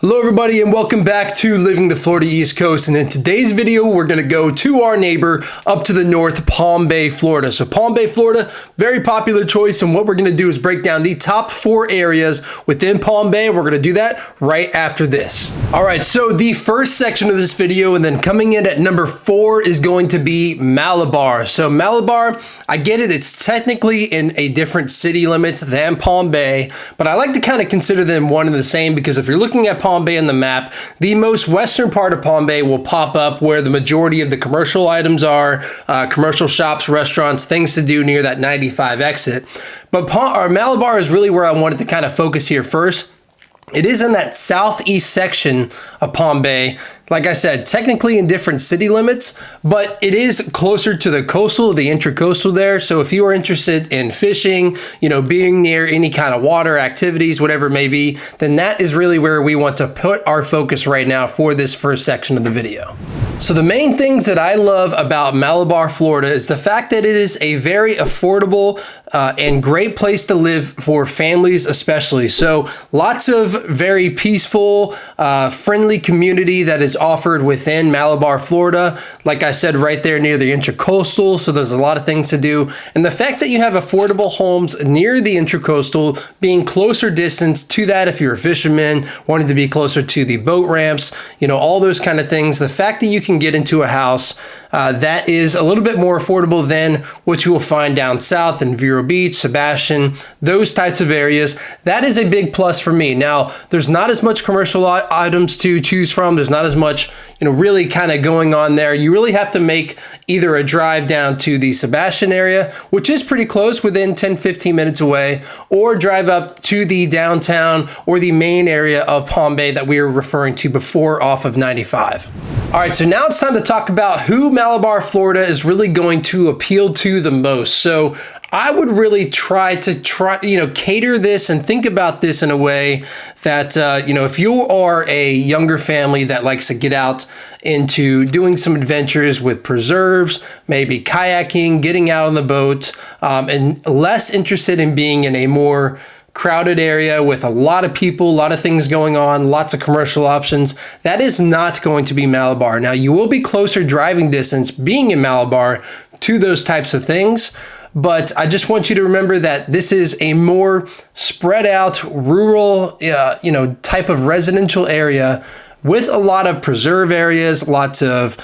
Hello everybody and welcome back to Living the Florida East Coast, and in today's video we're going to go to our neighbor up to the north, Palm Bay, Florida. So Palm Bay, Florida, very popular choice, and what we're going to do is break down the top 4 areas within Palm Bay. We're going to do that right after this. Alright, so the first section of this video, and then coming in at number 4, is going to be Malabar. So Malabar, I get it, it's technically in a different city limits than Palm Bay, but I like to kind of consider them one and the same, because if you're looking at Palm Bay on the map, the most western part of Palm Bay will pop up where the majority of the commercial items are, commercial shops, restaurants, things to do near that 95 exit. But Malabar is really where I wanted to kind of focus here first. It is in that southeast section of Palm Bay. Like I said, technically in different city limits, but it is closer to the coastal, the intracoastal there. So if you are interested in fishing, being near any kind of water activities, whatever it may be, then that is really where we want to put our focus right now for this first section of the video. So the main things that I love about Malabar, Florida is the fact that it is a very affordable and great place to live for families especially. So lots of very peaceful, friendly community that is offered within Malabar, Florida. Like I said, right there near the intracoastal, so there's a lot of things to do. And the fact that you have affordable homes near the intracoastal, being closer distance to that if you're a fisherman, wanting to be closer to the boat ramps, all those kind of things. The fact that you can get into a house that is a little bit more affordable than what you will find down south in Vero Beach, Sebastian, those types of areas, that is a big plus for me. Now, there's not as much commercial items to choose from. There's not as much, really kind of going on there. You really have to make either a drive down to the Sebastian area, which is pretty close, within 10-15 minutes away, or drive up to the downtown or the main area of Palm Bay that we were referring to before off of 95. All right, so now it's time to talk about who Malabar, Florida is really going to appeal to the most. So I would really try to cater this and think about this in a way that, if you are a younger family that likes to get out into doing some adventures with preserves, maybe kayaking, getting out on the boat, and less interested in being in a more crowded area with a lot of people, a lot of things going on, lots of commercial options, that is not going to be Malabar. Now, you will be closer driving distance being in Malabar to those types of things, but I just want you to remember that this is a more spread out, rural, type of residential area with a lot of preserve areas, lots of,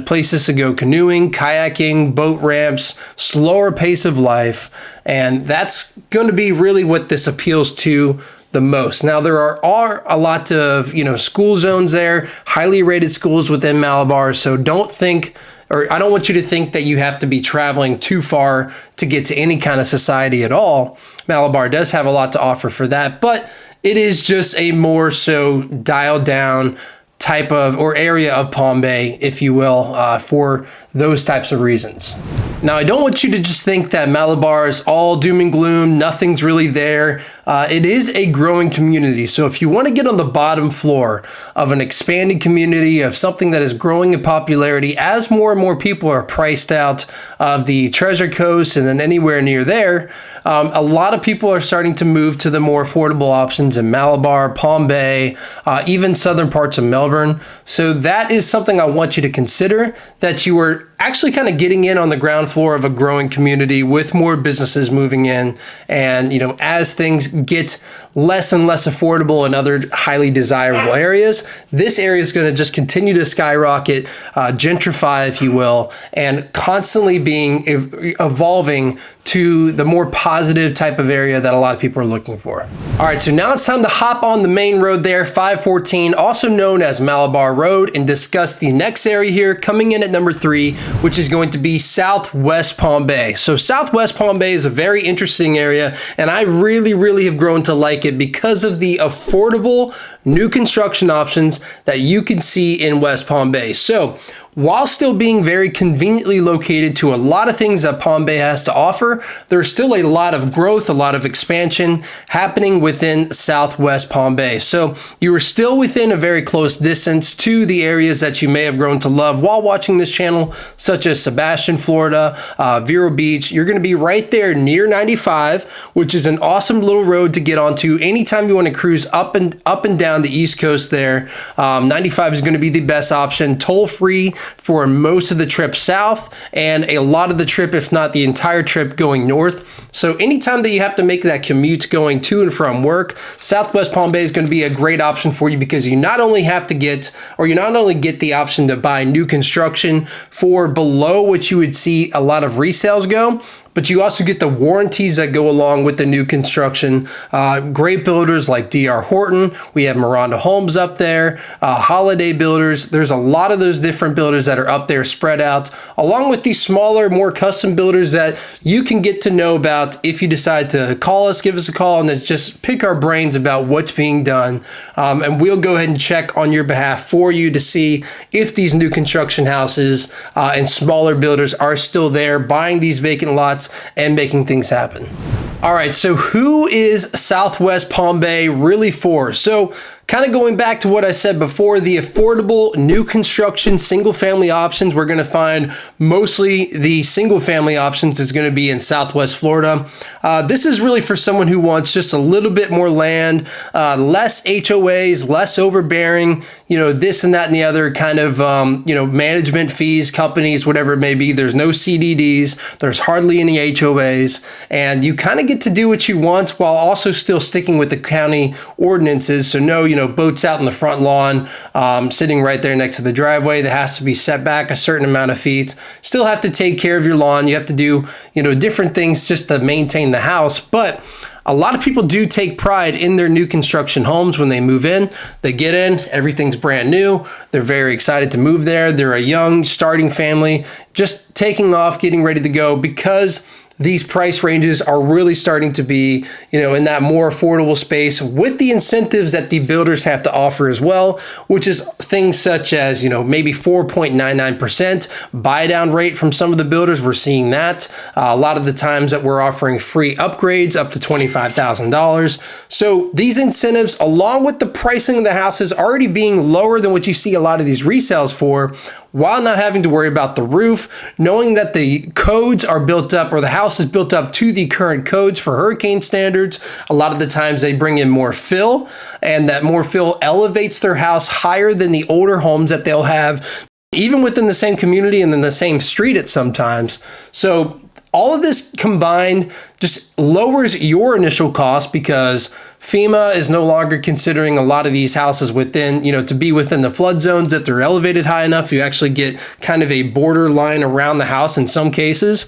places to go canoeing, kayaking, boat ramps, slower pace of life. And that's going to be really what this appeals to the most. Now, there are a lot of, school zones there, highly rated schools within Malabar. So I don't want you to think that you have to be traveling too far to get to any kind of society at all. Malabar does have a lot to offer for that, but it is just a more so dialed down type of or area of Palm Bay, if you will, for those types of reasons. Now, I don't want you to just think that Malabar is all doom and gloom, nothing's really there. It is a growing community. So if you want to get on the bottom floor of an expanding community, of something that is growing in popularity as more and more people are priced out of the Treasure Coast and then anywhere near there, a lot of people are starting to move to the more affordable options in Malabar, Palm Bay, even southern parts of Melbourne. So that is something I want you to consider, that you are actually kind of getting in on the ground floor of a growing community with more businesses moving in. And, as things get less and less affordable in other highly desirable areas, this area is going to just continue to skyrocket, gentrify, if you will, and constantly evolving to the more positive type of area that a lot of people are looking for. All right, so now it's time to hop on the main road there, 514, also known as Malabar Road, and discuss the next area here, coming in at number 3, which is going to be Southwest Palm Bay. So Southwest Palm Bay is a very interesting area, and I really, really have grown to like it because of the affordable new construction options that you can see in West Palm Bay. So while still being very conveniently located to a lot of things that Palm Bay has to offer, there's still a lot of growth, a lot of expansion happening within Southwest Palm Bay. So you are still within a very close distance to the areas that you may have grown to love while watching this channel, such as Sebastian, Florida, Vero Beach. You're going to be right there near 95, which is an awesome little road to get onto anytime you want to cruise up and down around the East Coast there, 95 is going to be the best option, toll free for most of the trip south and a lot of the trip, if not the entire trip, going north. So anytime that you have to make that commute going to and from work, Southwest Palm Bay is going to be a great option for you, because you not only have to get, or you not only get the option to buy new construction for below what you would see a lot of resales go, but you also get the warranties that go along with the new construction. Great builders like D.R. Horton. We have Miranda Homes up there, Holiday Builders. There's a lot of those different builders that are up there spread out, along with these smaller, more custom builders that you can get to know about if you decide to call us, give us a call, and then just pick our brains about what's being done. And we'll go ahead and check on your behalf for you to see if these new construction houses and smaller builders are still there buying these vacant lots and making things happen. All right, so who is Southwest Palm Bay really for? So kind of going back to what I said before, the affordable new construction single family options, we're going to find mostly the single family options is going to be in Southwest Florida. This is really for someone who wants just a little bit more land, less HOAs, less overbearing, this and that and the other kind of, management fees, companies, whatever it may be. There's no CDDs, there's hardly any HOAs, and you kind of get to do what you want while also still sticking with the county ordinances. So no, boats out in the front lawn, sitting right there next to the driveway that has to be set back a certain amount of feet. Still have to take care of your lawn. You have to do, different things just to maintain the house. But a lot of people do take pride in their new construction homes when they move in. They get in, everything's brand new. They're very excited to move there. They're a young starting family, just taking off, getting ready to go, because these price ranges are really starting to be, in that more affordable space, with the incentives that the builders have to offer as well, which is things such as, maybe 4.99% buy down rate from some of the builders. We're seeing that a lot of the times that we're offering free upgrades up to $25,000. So these incentives, along with the pricing of the houses already being lower than what you see a lot of these resales for, while not having to worry about the roof, knowing that the codes are built up, or the house is built up to the current codes for hurricane standards. A lot of the times they bring in more fill, and that more fill elevates their house higher than the older homes that they'll have, even within the same community and in the same street at sometimes. So all of this combined just lowers your initial cost, because FEMA is no longer considering a lot of these houses within, to be within the flood zones. If they're elevated high enough, you actually get kind of a border line around the house in some cases.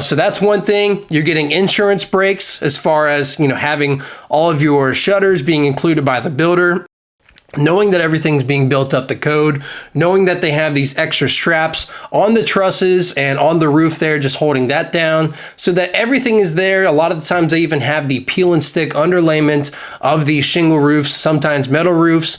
So that's one thing. You're getting insurance breaks as far as, having all of your shutters being included by the builder. Knowing that everything's being built up to code, knowing that they have these extra straps on the trusses and on the roof there, just holding that down so that everything is there. A lot of the times they even have the peel and stick underlayment of these shingle roofs, sometimes metal roofs,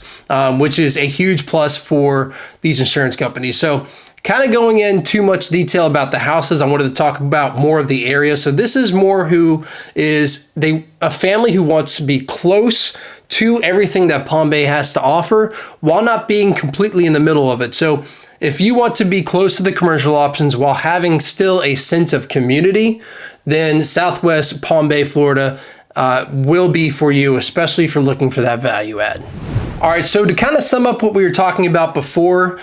which is a huge plus for these insurance companies. So kind of going in too much detail about the houses, I wanted to talk about more of the area. So this is more who is a family who wants to be close to everything that Palm Bay has to offer while not being completely in the middle of it. So if you want to be close to the commercial options while having still a sense of community, then Southwest Palm Bay, Florida will be for you, especially if you're looking for that value add. All right, so to kind of sum up what we were talking about before,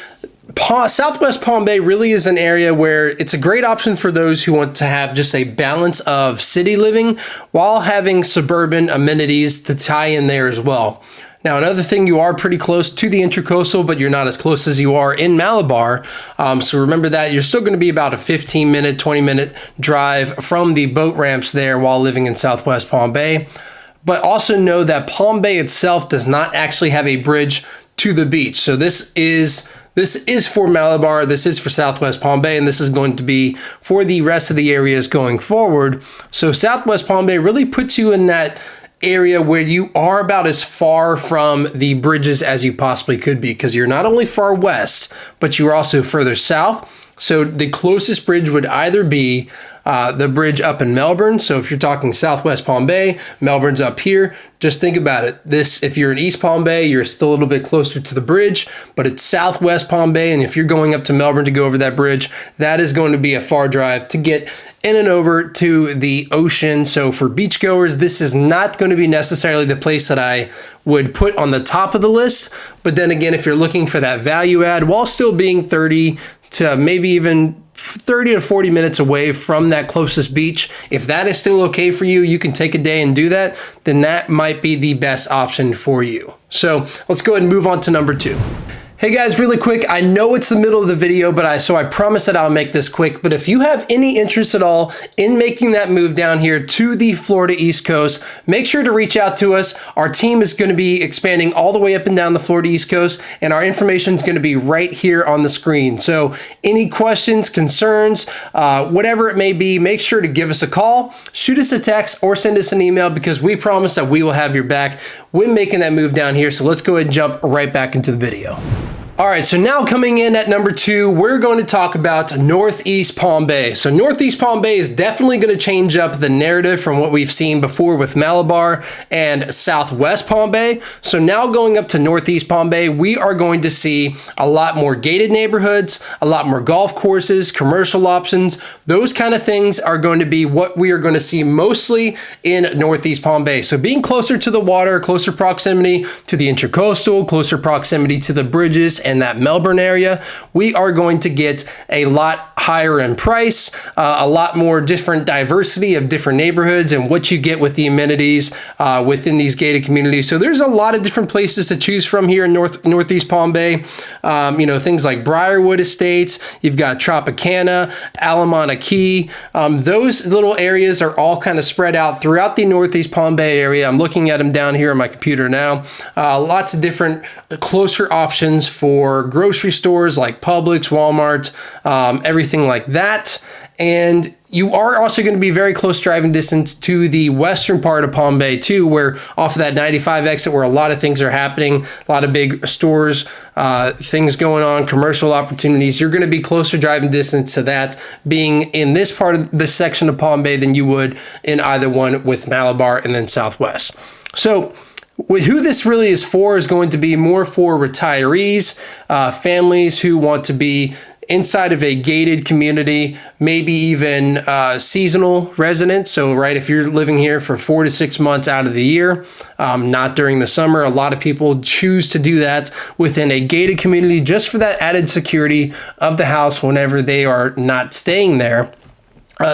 Southwest Palm Bay really is an area where it's a great option for those who want to have just a balance of city living while having suburban amenities to tie in there as well. Now, another thing, you are pretty close to the Intracoastal, but you're not as close as you are in Malabar. So remember that you're still going to be about a 15-minute, 20-minute drive from the boat ramps there while living in Southwest Palm Bay. But also know that Palm Bay itself does not actually have a bridge to the beach. So this is for Malabar, this is for Southwest Palm Bay, and this is going to be for the rest of the areas going forward. So Southwest Palm Bay really puts you in that area where you are about as far from the bridges as you possibly could be, because you're not only far west, but you're also further south. So the closest bridge would either be the bridge up in Melbourne. So if you're talking Southwest Palm Bay, Melbourne's up here. Just think about it. If you're in East Palm Bay, you're still a little bit closer to the bridge, but it's Southwest Palm Bay. And if you're going up to Melbourne to go over that bridge, that is going to be a far drive to get in and over to the ocean. So for beachgoers, this is not going to be necessarily the place that I would put on the top of the list. But then again, if you're looking for that value add while still being 30 to maybe even 30 to 40 minutes away from that closest beach, if that is still okay for you, you can take a day and do that, then that might be the best option for you. So let's go ahead and move on to number 2. Hey guys, really quick, I know it's the middle of the video, but I promise that I'll make this quick. But if you have any interest at all in making that move down here to the Florida East Coast, make sure to reach out to us. Our team is going to be expanding all the way up and down the Florida East Coast, and our information is going to be right here on the screen. So any questions, concerns, whatever it may be, make sure to give us a call, shoot us a text, or send us an email, because we promise that we will have your back when making that move down here. So let's go ahead and jump right back into the video. All right, so now coming in at number 2, we're going to talk about Northeast Palm Bay. So Northeast Palm Bay is definitely going to change up the narrative from what we've seen before with Malabar and Southwest Palm Bay. So now going up to Northeast Palm Bay, we are going to see a lot more gated neighborhoods, a lot more golf courses, commercial options. Those kind of things are going to be what we are going to see mostly in Northeast Palm Bay. So being closer to the water, closer proximity to the Intracoastal, closer proximity to the bridges and that Melbourne area, we are going to get a lot higher in price, a lot more different diversity of different neighborhoods and what you get with the amenities within these gated communities. So there's a lot of different places to choose from here in Northeast Palm Bay. Things like Briarwood Estates, you've got Tropicana, Alamana Key. Those little areas are all kind of spread out throughout the Northeast Palm Bay area. I'm looking at them down here on my computer now. Lots of different closer options for grocery stores like Publix, Walmart, everything like that. And you are also going to be very close driving distance to the western part of Palm Bay too, where off of that 95 exit where a lot of things are happening, a lot of big stores, things going on, commercial opportunities. You're going to be closer driving distance to that being in this part of this section of Palm Bay than you would in either one with Malabar and then Southwest. So who this really is for is going to be more for retirees, families who want to be inside of a gated community, maybe even seasonal residents. So, right, if you're living here for 4 to 6 months out of the year, not during the summer, a lot of people choose to do that within a gated community just for that added security of the house whenever they are not staying there.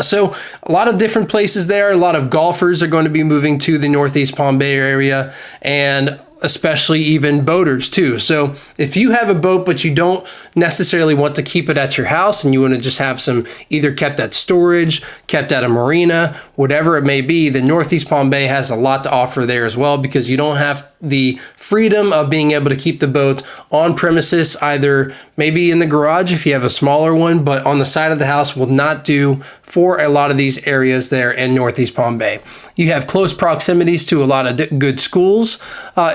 So a lot of different places there. A lot of golfers are going to be moving to the Northeast Palm Bay area, and especially even boaters too. So if you have a boat, but you don't necessarily want to keep it at your house and you want to just have some either kept at storage, kept at a marina, whatever it may be, the Northeast Palm Bay has a lot to offer there as well, because you don't have the freedom of being able to keep the boat on premises, either maybe in the garage if you have a smaller one, but on the side of the house will not do for a lot of these areas there in Northeast Palm Bay. You have close proximities to a lot of good schools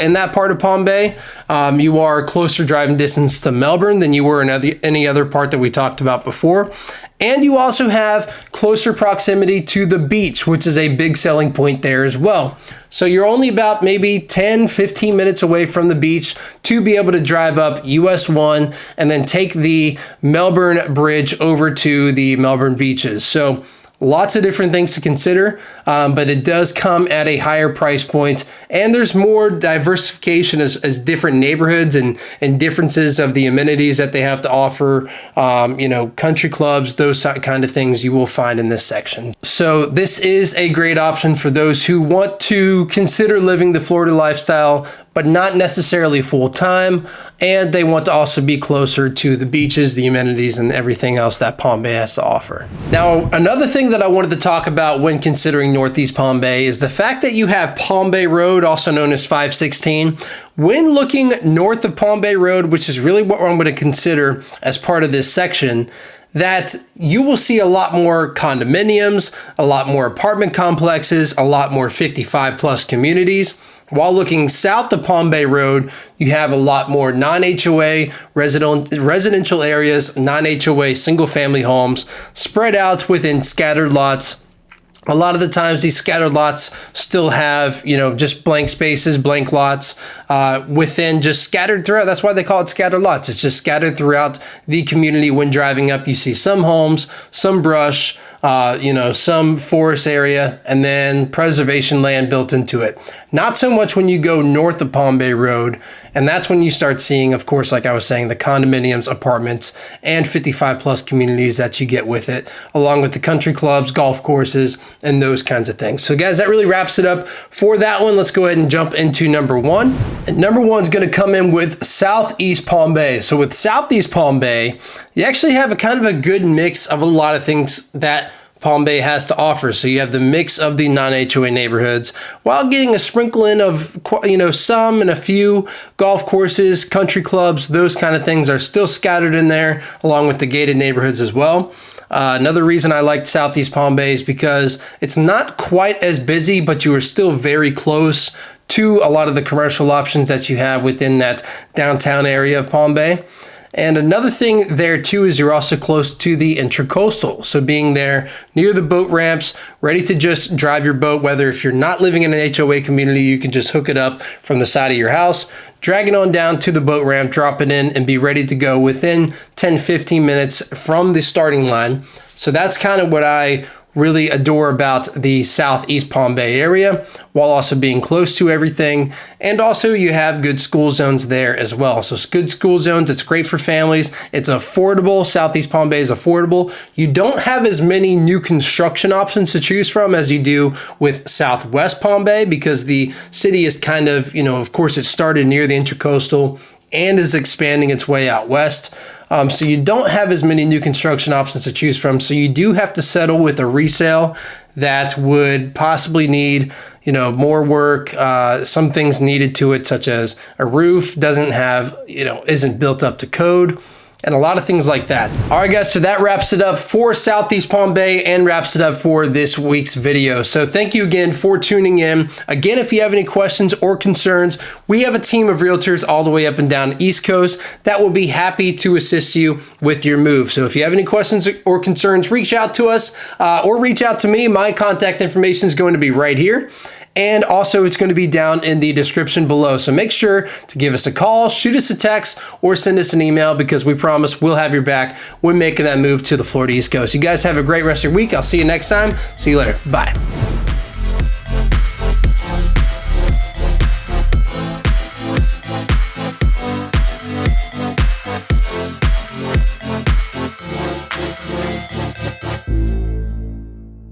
in that part of Palm Bay. You are closer driving distance to Melbourne than you were in any other part that we talked about before. And you also have closer proximity to the beach, which is a big selling point there as well. So you're only about maybe 10, 15 minutes away from the beach to be able to drive up US 1 and then take the Melbourne Bridge over to the Melbourne beaches. So lots of different things to consider, but it does come at a higher price point, and there's more diversification as different neighborhoods and differences of the amenities that they have to offer, country clubs, those kind of things you will find in this section. So this is a great option for those who want to consider living the Florida lifestyle, but not necessarily full time, and they want to also be closer to the beaches, the amenities, and everything else that Palm Bay has to offer. Now, another thing that I wanted to talk about when considering Northeast Palm Bay is the fact that you have Palm Bay Road, also known as 516. When looking north of Palm Bay Road, which is really what I'm going to consider as part of this section, that you will see a lot more condominiums, a lot more apartment complexes, a lot more 55 plus communities. While looking south of Palm Bay Road, you have a lot more non-HOA residential areas, non-HOA single-family homes spread out within scattered lots. A lot of the times these scattered lots still have, just blank spaces, blank lots within, just scattered throughout. That's why they call it scattered lots. It's just scattered throughout the community. When driving up, you see some homes, some brush, some forest area, and then preservation land built into it. Not so much when you go north of Palm Bay Road, and that's when you start seeing, of course, like I was saying, the condominiums, apartments, and 55 plus communities that you get with it, along with the country clubs, golf courses, and those kinds of things. So guys, that really wraps it up for that one. Let's go ahead and jump into number one. And number one is going to come in with Southeast Palm Bay. So with Southeast Palm Bay, you actually have a kind of a good mix of a lot of things that Palm Bay has to offer. So you have the mix of the non-HOA neighborhoods while getting a sprinkle in of, some and a few golf courses, country clubs, those kind of things are still scattered in there, along with the gated neighborhoods as well. Another reason I liked Southeast Palm Bay is because it's not quite as busy, but you are still very close to a lot of the commercial options that you have within that downtown area of Palm Bay. And another thing there too is you're also close to the Intracoastal. So being there near the boat ramps, ready to just drive your boat, whether if you're not living in an HOA community, you can just hook it up from the side of your house, drag it on down to the boat ramp, drop it in, and be ready to go within 10-15 minutes from the starting line. So that's kind of what I really adore about the Southeast Palm Bay area, while also being close to everything. And also you have good school zones there as well. So it's good school zones. It's great for families. It's affordable. Southeast Palm Bay is affordable. You don't have as many new construction options to choose from as you do with Southwest Palm Bay, because the city is kind of course, it started near the Intracoastal and is expanding its way out west. So you don't have as many new construction options to choose from. So you do have to settle with a resale that would possibly need, more work. Some things needed to it, such as a roof isn't built up to code, and a lot of things like that. All right, guys, so that wraps it up for Southeast Palm Bay and wraps it up for this week's video. So thank you again for tuning in. Again, if you have any questions or concerns, we have a team of realtors all the way up and down the East Coast that will be happy to assist you with your move. So if you have any questions or concerns, reach out to us or reach out to me. My contact information is going to be right here. And also it's going to be down in the description below. So make sure to give us a call, shoot us a text, or send us an email, because we promise we'll have your back when making that move to the Florida East Coast. You guys have a great rest of your week. I'll see you next time. See you later. Bye.